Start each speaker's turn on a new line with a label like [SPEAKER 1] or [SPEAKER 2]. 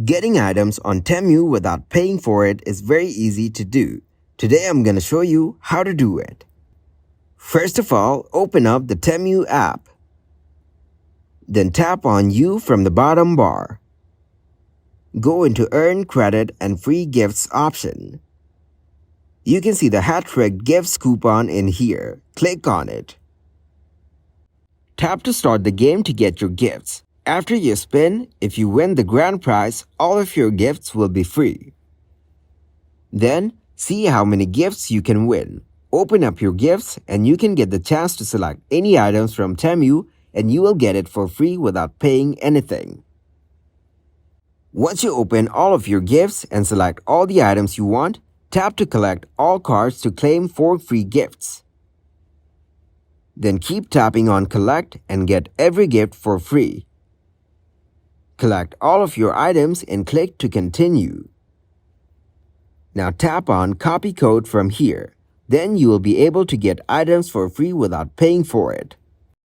[SPEAKER 1] Getting items on Temu without paying for it is very easy to do. Today I'm going to show you how to do it. First of all, open up the Temu app. Then tap on U from the bottom bar. Go into Earn Credit and Free Gifts option. You can see the hat-trick gifts coupon in here. Click on it. Tap to start the game to get your gifts. After you spin, if you win the grand prize, all of your gifts will be free. Then, see how many gifts you can win. Open up your gifts and you can get the chance to select any items from Temu and you will get it for free without paying anything. Once you open all of your gifts and select all the items you want, tap to collect all cards to claim 4 free gifts. Then keep tapping on Collect and get every gift for free. Collect all of your items and click to continue. Now tap on Copy Code from here. Then you will be able to get items for free without paying for it.